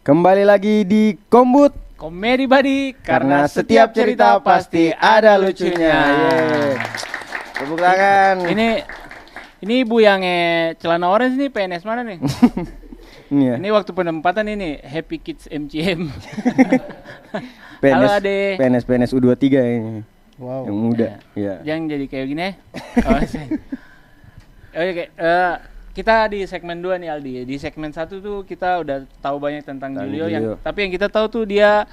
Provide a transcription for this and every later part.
Kembali lagi di Kombut Komedi Buddy, karena setiap cerita pasti ada lucunya. Yeay. Tepuk tangan. Ini ibu yang celana orange nih PNS mana nih? Iya. Ini waktu penempatan ini Happy Kids MCM. PNS, Halo Ade. PNS U23 ini. Wow. Yang muda. Iya. Jangan jadi kayak gini ya. Oke, kita di segmen 2 nih Aldi. Di segmen 1 tuh kita udah tahu banyak tentang Julio. Tapi yang kita tahu tuh dia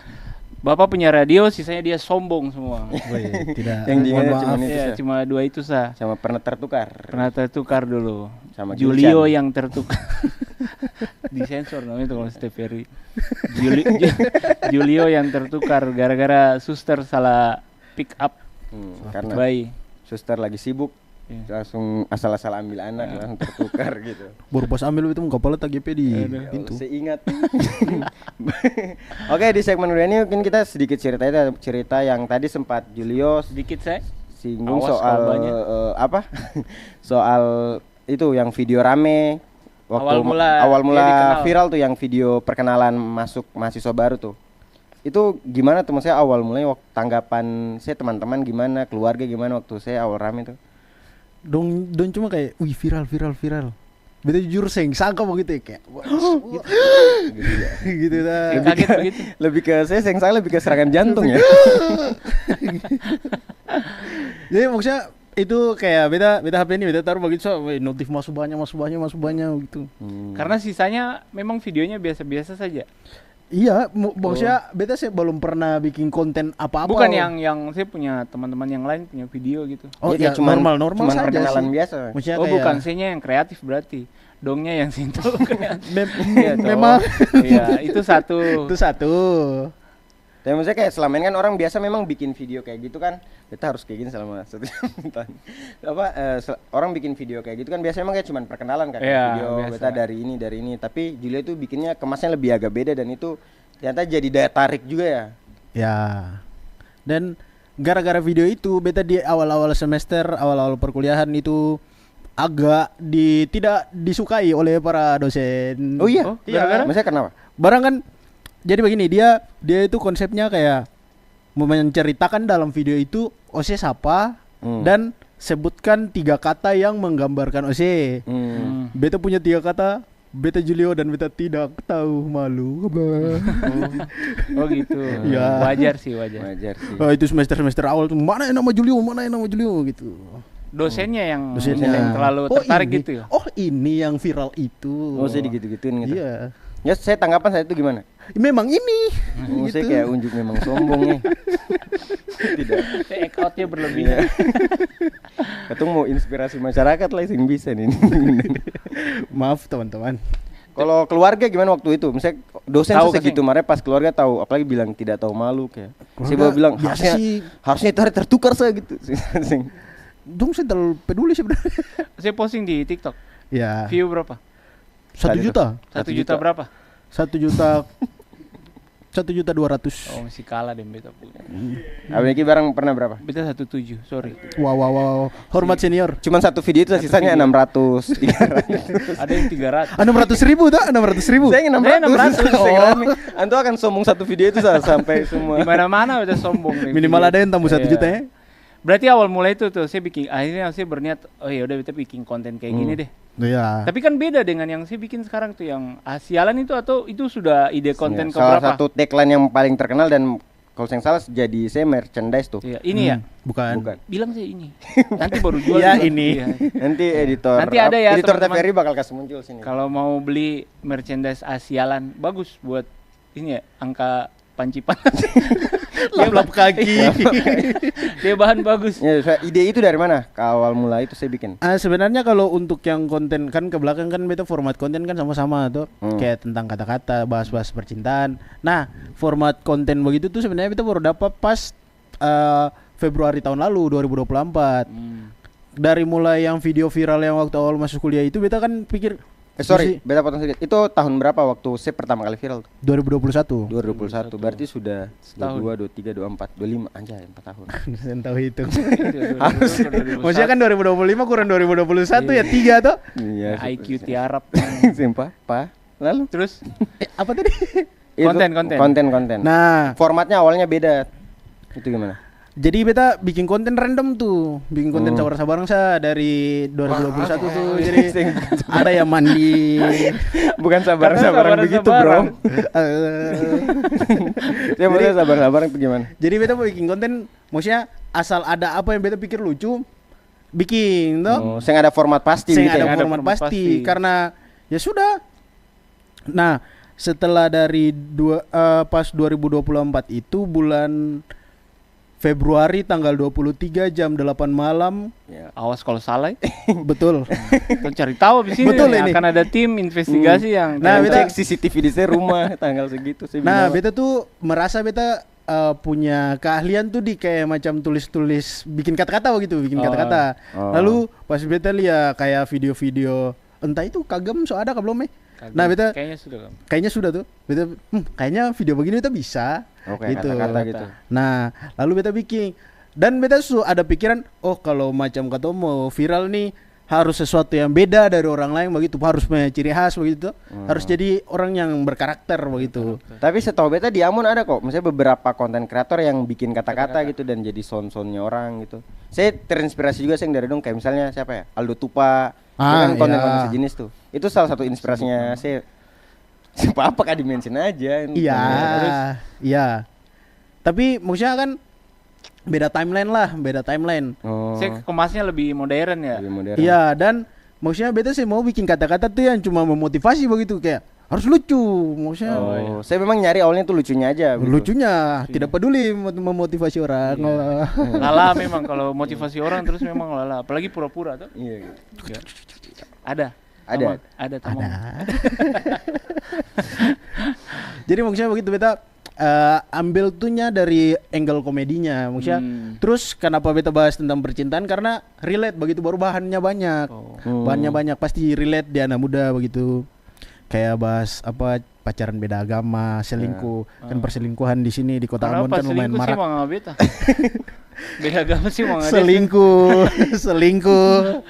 Bapak punya radio, sisanya dia sombong semua. Tidak. Yang diingat cuma itu. Ya, cuma 2 itu sah. Sama pernah tertukar dulu. Sama Julio yang tertukar. Disensor namanya itu kalau Steve Ferry. Julio yang tertukar gara-gara suster salah pick up karena bayi. Suster lagi sibuk. Langsung asal-asal ambil anak, langsung tertukar gitu. Baru pas ambil itu kepala TGP di pintu. Saya ingat. Oke, di segmen kedua ini mungkin kita sedikit cerita yang tadi sempat Julio sedikit saya singgung soal soal itu yang video rame waktu awal mula viral tuh, yang video perkenalan masuk mahasiswa baru tuh. Itu gimana tuh, maksudnya awal mulanya tanggapan saya, teman-teman gimana, keluarga gimana waktu saya awal rame tuh? Dong cuma kayak, wih viral. Betul jujur sangka begitu ya, kayak gitu dah. Kaget begitu. Lebih ke saya lebih ke serangan jantung ya. Jadi maksudnya itu kayak beta HP ini beta taruh begitu, notif masuk banyak gitu. Karena sisanya memang videonya biasa-biasa saja. Iya, maksudnya beta sih belum pernah bikin konten apa-apa. Bukan yang saya punya teman-teman yang lain punya video gitu. Oh ya, cuma normal saja perkenalan sih. biasa. Maksudnya kayak, bukan saya yang kreatif berarti. Dongnya yang sinto kreatif. Memang. Iya, itu satu. Tapi maksudnya kayak selama ini kan orang biasa memang bikin video kayak gitu kan, kita harus kayak gini selama 1 jam. Orang bikin video kayak gitu kan biasanya memang kayak cuman perkenalan kan, video beta dari ini. Tapi Julia itu bikinnya kemasnya lebih agak beda, dan itu ternyata jadi daya tarik juga ya. Ya. Dan gara-gara video itu beta di awal-awal semester, awal-awal perkuliahan itu agak tidak disukai oleh para dosen. Oh iya. Gara-gara? Maksudnya kenapa? Barang kan. Jadi begini, dia itu konsepnya kayak menceritakan dalam video itu OC siapa dan sebutkan 3 kata yang menggambarkan OC. Beta punya 3 kata, beta Julio dan beta tidak tahu malu. Oh gitu. Ya. Wajar sih. Oh, itu semester awal tuh, mana yang nama Julio gitu. Dosennya yang terlalu tertarik ini, gitu ya. Oh, ini yang viral itu. Oh, saya digitu-gituin gitu. Iya. Ya, saya tanggapan saya itu gimana? Memang ini. Oh, gitu. Saya kayak unjuk memang sombong nih. Tidak. Act out-nya berlebihan. Ketung mau inspirasi masyarakat lah yang bisa nih. Maaf teman-teman. Kalau keluarga gimana waktu itu? Misalnya dosen segitu marah, pas keluarga tahu, apalagi bilang tidak tahu malu kayak. Saya bilang harusnya itu hari tertukar saya gitu. Dong saya terlalu peduli sebenarnya. Saya posting di TikTok. Ya. View berapa? 1 juta. 1 juta berapa? 1 juta 1.200.000. Oh, masih kalah deh beta punya. Abang barang pernah berapa? Beta 1.7, sorry. Wow. Hormat senior. Cuman satu video itu sisanya 600, 300. Ada yang 300. 600.000 dah, 600.000. Saya 600. Anto akan sombong satu video itu sampai semua. Di mana-mana udah sombong nih. Minimal ada yang tambah 1 juta ya. Berarti awal mulai itu tuh saya bikin, akhirnya saya berniat, oh ya udah kita bikin konten kayak gini deh. Iya. Tapi kan beda dengan yang saya bikin sekarang tuh, yang sialan itu, atau itu sudah ide konten keberapa? Salah satu tagline yang paling terkenal dan kalau saya salah jadi saya merchandise tuh. Iya, ini ya? Bukan. Bilang saya ini. Nanti baru jual. Iya, ini. Nanti editor. Nanti ada ya, editor TVRI bakal kasih muncul sini. Kalau mau beli merchandise sialan, bagus buat ini ya, angka panci panas. Lap-lap kaki. Dia bahan bagus. Ya, ide itu dari mana? Ke awal mula itu saya bikin. Sebenarnya kalau untuk yang konten kan ke belakang kan beta format konten kan sama-sama tuh. Kayak tentang kata-kata, bahas-bahas percintaan. Nah, format konten begitu tuh sebenarnya beta baru dapat pas Februari tahun lalu 2024. Dari mulai yang video viral yang waktu awal masuk kuliah itu beta kan pikir beta potong sedikit. Itu tahun berapa waktu saya pertama kali viral tuh? 2021. 2021. Berarti sudah 22, 23, 24, 25 anjay 4 tahun. Saya tahu itu. Maksudnya kan 2025 kurang 2021 ya 3 tuh. Iya. IQ tiarap. Sumpah, Pak. Lalu terus apa tadi? Konten. Nah, formatnya awalnya beda. Itu gimana? jadi beta bikin konten random tuh, bikin konten sabar-sabarang dari 2021 tuh. Jadi ada yang mandi, bukan sabar-sabarang begitu, Bro. Ya maksudnya sabar-sabarang itu gimana? Jadi beta mau bikin konten, maksudnya asal ada apa yang beta pikir lucu, bikin toh. Sing ada format pasti Sing gitu. ada format pasti karena ya sudah. Nah, setelah dari pas 2024 itu bulan Februari tanggal 23 jam 8 malam. Ya, awas kalau salah. Betul. Kita cari tahu di sini. Betul ini. Akan ada tim investigasi yang Cek CCTV di saya rumah tanggal segitu. Nah, beta tuh merasa beta punya keahlian tuh di kayak macam tulis-tulis bikin kata-kata gitu, kata-kata. Lalu pas beta lihat kayak video-video entah itu kagem ada kah belum Nah, beta kayaknya sudah tuh. Beta kayaknya video begini beta bisa. Gitu. Kata-kata gitu. Nah, lalu beta bikin dan beta ada pikiran, oh kalau macam kata mau viral nih harus sesuatu yang beda dari orang lain begitu, harus punya ciri khas begitu, harus jadi orang yang berkarakter begitu. Tapi setahu beta di Ambon ada kok, misalnya beberapa konten kreator yang bikin kata-kata gitu dan jadi sound-soundnya orang gitu. Saya terinspirasi juga sih dari dong kayak misalnya siapa ya, Aldo Tupa, kan konten-konten sejenis tuh. Itu salah satu inspirasinya saya. Apa kah dimention aja. Iya. Tapi maksudnya kan beda timeline. Saya kemasnya lebih modern ya. Iya, dan maksudnya beta sih mau bikin kata-kata tuh yang cuma memotivasi begitu kayak harus lucu maksudnya. Saya memang nyari awalnya tuh lucunya aja. Lucunya, tidak peduli memotivasi orang. Lala memang kalau motivasi orang terus memang lala, apalagi pura-pura tuh. Iya. Ada. Jadi maksudnya begitu beta ambil tuhnya dari angle komedinya maksudnya. Terus kenapa beta bahas tentang percintaan karena relate begitu, baru bahannya banyak. Bahannya banyak pasti relate di anak muda begitu. Kayak bahas apa pacaran beda agama, selingkuh. Kan perselingkuhan di sini di Kota Ambon kan lumayan marak. Beda agama sih mau selingkuh.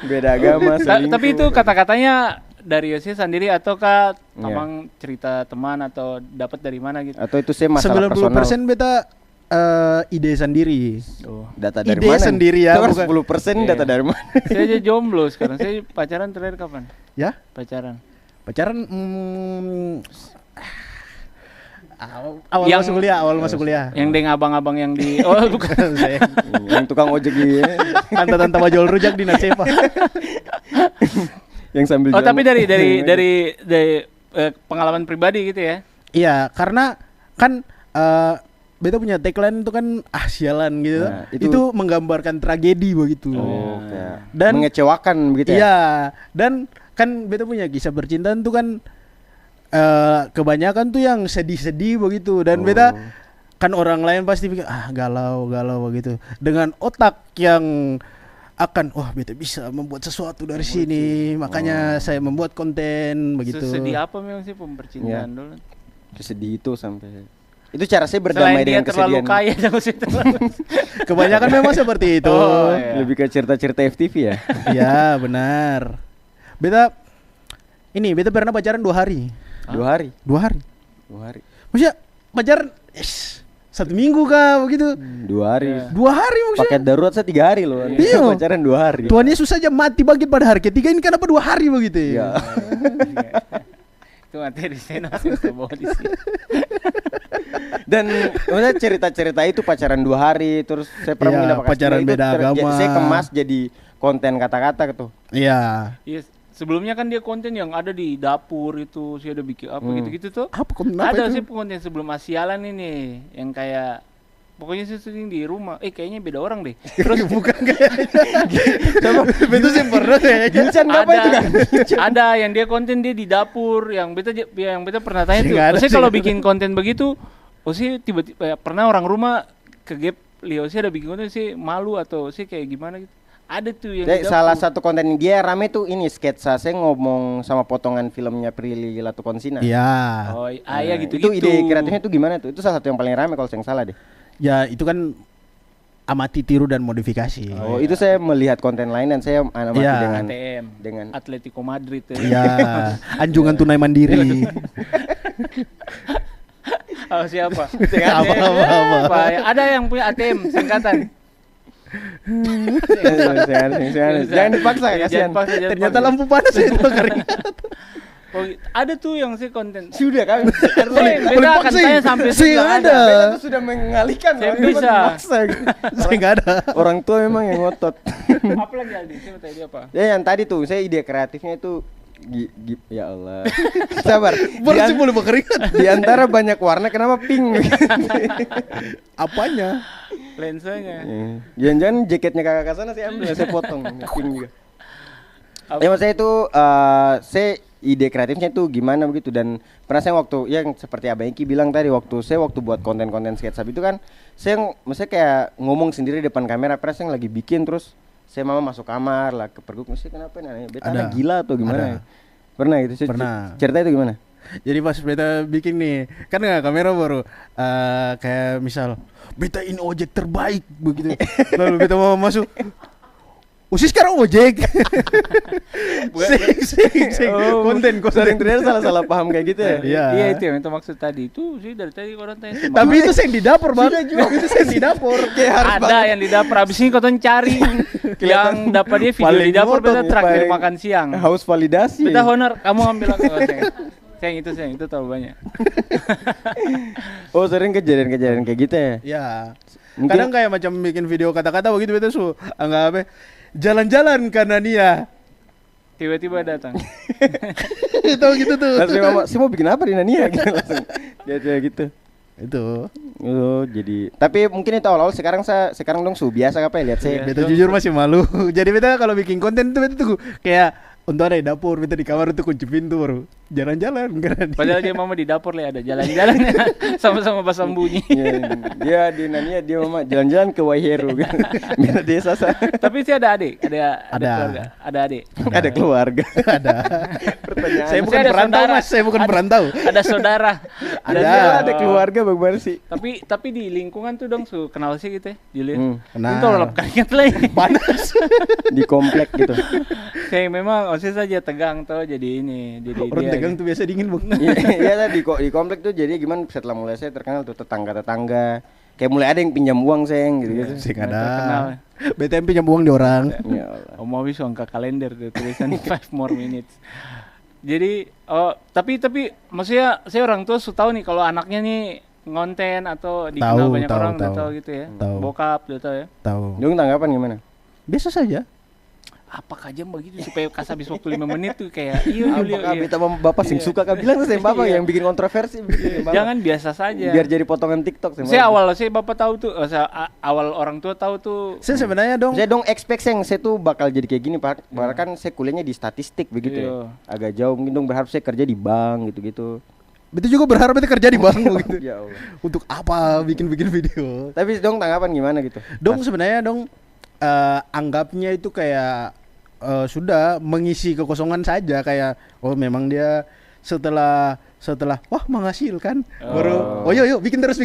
Beda agama, selingkuh. Tapi itu kata-katanya dari Yosi sendiri ataukah memang cerita teman atau dapat dari mana gitu? Atau itu saya masalah 90% personal. beta ide sendiri. Data dari ide mana? Sendiri ya, bukan 10% data dari mana? Saya aja jomblo sekarang. Saya pacaran terakhir kapan? Ya? Pacaran awal masuk kuliah. Yang deng abang-abang yang di bukan saya. Yang tukang ojek gitu. Tante-tante jual rujak di Nacepa. Yang sambil tapi dari pengalaman pribadi gitu ya. Iya, karena kan beta punya tagline itu kan sialan gitu. Nah, itu menggambarkan tragedi begitu. Dan mengecewakan begitu ya. Iya, dan kan beta punya kisah percintaan tuh kan kebanyakan tuh yang sedih-sedih begitu dan beta kan orang lain pasti pikir galau begitu. Dengan otak yang akan beta bisa membuat sesuatu dari sini, makanya saya membuat konten begitu. Sedih apa memang sih percintaan dulu? Sedih itu sampai itu cara saya berdamai dengan kesedihan. Selain dia terlalu kaya kebanyakan memang seperti itu. Lebih ke cerita-cerita FTV ya. Iya benar. Beta pernah pacaran 2 hari. 2 hari. Maksudnya pacaran 1 minggu kah begitu? 2 hari. 2 hari maksudnya. Paket darurat saya 3 hari loh. Iya. Pacaran 2 hari. Tuan Yesus saja mati bangkit pada hari ketiga, ini kenapa 2 hari begitu ya? Itu materi saya langsung bawa di sini. Dan maksudnya cerita-cerita itu pacaran 2 hari, terus saya pernah menginap pacaran beda agama. Saya kemas jadi konten kata-kata gitu. Iya. Yes. Sebelumnya kan dia konten yang ada di dapur itu, saya udah bikin apa gitu-gitu tuh. Apa konten apa ada itu? Sih konten sebelum asialan ini yang kayak pokoknya saya syuting di rumah. Kayaknya beda orang deh. Terus bukan kayaknya. Itu sih pernah ya. Gincan apa itu kan? Ada yang dia konten dia di dapur yang beta pernah tanya tuh. Saya kalau bikin konten begitu, sih tiba-tiba pernah orang rumah kegep Leo sih ada bikin konten sih malu atau sih kayak gimana gitu. Ada tuh yang salah satu konten dia rame tuh ini sketsa saya ngomong sama potongan filmnya Prilly Latukonsina. Iya. Iya gitu. Itu ide kreatifnya tuh gimana tuh? Itu salah satu yang paling rame kalau saya nggak salah deh. Ya itu kan amati, tiru dan modifikasi. Itu saya melihat konten lain dan saya amati dengan Atletico Madrid. Iya. Anjungan tunai mandiri. Oh, siapa? Apa. Ada yang punya ATM singkatan. Jangan dipaksa, kasihan. Ternyata lampu panas itu karena. Oh, ada tuh yang sih konten. Sudah kami. Beda akan saya sampai sih ada. Beta tuh sudah mengalihkan. Saya orang bisa. Dipaksa. Saya nggak ada. Orang tua memang yang ngotot. Apa lagi Aldi? Saya mau tanya dia apa? Ya yang tadi tuh, saya ide kreatifnya itu ya Allah. Sabar. Baru sih boleh berkeringat. Di antara banyak warna kenapa pink? Apanya? Lensanya. Jangan-jangan jaketnya kakak sana saya ambil, saya potong pink juga. Apa? Ya maksudnya itu saya ide kreatifnya itu gimana begitu, dan pernah saya waktu yang seperti Abang Iki bilang tadi, waktu buat konten-konten sketsa itu kan saya maksudnya kayak ngomong sendiri depan kamera, pernah saya lagi bikin terus saya mama masuk kamar lah kepergok, mesti kenapa nih beta anak gila atau gimana ya? Pernah gitu sih. Pernah. Cerita itu gimana? Jadi pas beta bikin nih, kan nggak kamera baru kayak misal beta ini ojek terbaik begitu. Lalu beta mau masuk. Usis sekarang ojek. Sing. Konten. Sering ternyata salah paham kayak gitu ya. Iya. Iya itu yang itu maksud tadi. Itu sih dari tadi orang tanya sama. Tapi itu yang di dapur, Bang. Itu yang di dapur. Ada yang di dapur, abis ini kau cari yang dapat dia video Paling di dapur, ngotot beta nih, traktir paling makan siang. Haus validasi. Beta honor, kamu ambil aku. Sayang itu terlalu banyak. Oh, sering kejadian kayak gitu ya. Ya. Mungkin- Kadang kayak macam bikin video kata-kata begitu beta anggap apa? Jalan-jalan ke Nania. Tiba-tiba datang. Tahu gitu tuh. Langsung mama, saya mau bikin apa di Nania gitu langsung. Dia gitu. Itu. Oh, jadi tapi mungkin itu awal-awal, sekarang dong biasa apa ya lihat saya. Beta jujur masih malu. Jadi beta kalau bikin konten tuh beta tuh kayak untuk ada di dapur, beta di kamar tuh kunci pintu baru jalan-jalan karena Padahal dia mama di dapur lah ada jalan-jalannya sama-sama basam bunyi. Dia di Nania, dia mama jalan-jalan ke Waiheru gitu. Mina desa sana. Tapi sih ada adik, ada Ada. keluarga, ada adik. Ada keluarga. ada. Pertanyaan. Saya bukan ada perantau, saudara. Mas. Saya bukan Ada- perantau. Ada saudara. Ada keluarga bagaimana sih? Tapi di lingkungan tuh dong kenal sih gitu ya, Julian. Kenal. Itu lap keringat lah. Panas. Di komplek gitu. Saya memang osis saja tegang tuh jadi ini, jadi Orang dia. tegang tuh biasa dingin, Bang. Iya tadi di komplek tuh jadi gimana setelah mulai saya terkenal tuh tetangga kayak mulai ada yang pinjam uang sayang gitu. Sing terkenal. ada. BTM pinjam uang di orang. Ya Allah. Om mau bisa angka kalender tuh tulisan 5 more minutes. Jadi tapi maksudnya saya orang tua sudah tahu nih kalau anaknya nih ngonten atau dikenal banyak orang udah tahu gitu ya. Tahu. Bokap udah tahu ya. Tahu. Dong tanggapan gimana? Biasa saja. Apa kajam begitu supaya kas habis waktu 5 menit tuh kayak iya Julio. Apakah kita bapak sing suka kan bilang tuh saya bapak Iya. yang bikin kontroversi bikin bapak. Jangan biasa saja. Biar jadi potongan TikTok Saya bapak tahu tuh, awal orang tua tahu tuh. Saya sebenarnya dong. Saya dong expect saya tuh bakal jadi kayak gini Pak. Bahkan saya kuliahnya di statistik begitu ya. Iya. Agak jauh mungkin dong, berharap saya kerja di bank gitu-gitu. Betul juga berharap itu kerja di bank gitu. Ya Allah. Untuk apa bikin video? Tapi dong tanggapan gimana gitu? Dong sebenarnya dong anggapnya itu kayak sudah mengisi kekosongan saja, kayak oh memang dia setelah wah menghasilkan baru yuk bikin terus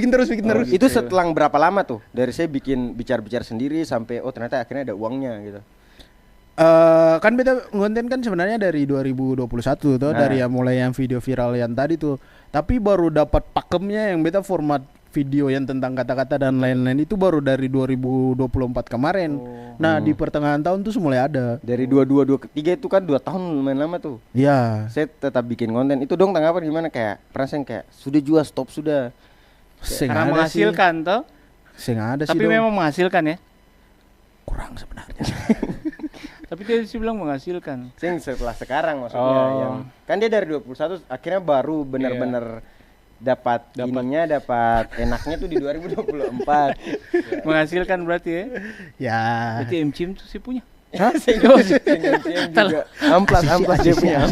Itu setelah berapa lama tuh? Dari saya bikin bicara sendiri sampai ternyata akhirnya ada uangnya gitu. Kan beta ngonten kan sebenarnya dari 2021 tuh, dari yang mulai yang video viral yang tadi tuh, tapi baru dapat pakemnya yang beta format video yang tentang kata-kata dan lain-lain itu baru dari 2024 kemarin. Nah di pertengahan tahun tuh mulai ada. Dari 22 ke 3 itu kan 2 tahun lumayan lama tuh. Iya. Saya tetap bikin konten. Itu dong tanggapan gimana, kayak perasaan kayak sudah jual stop sudah. Karena menghasilkan toh. Sing ada sih. Tapi dong. memang menghasilkan ya. Kurang sebenarnya. Tapi dia sih bilang menghasilkan. Sing setelah sekarang maksudnya yang kan dia dari 21 akhirnya baru benar-benar dapat enaknya tuh di 2024. Menghasilkan berarti ya. Ya. Berarti MCM tuh sih punya. Hah? juga amplas dia punya.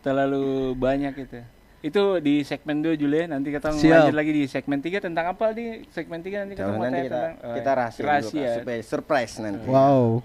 Terlalu banyak itu. Itu di segmen 2 Julian, nanti kita Siap. lanjut lagi di segmen 3 tentang apa di segmen 3 nanti kita mau Nanti tanya tentang kita rahasia dulu, rahasia. Kak, supaya surprise nanti. Wow.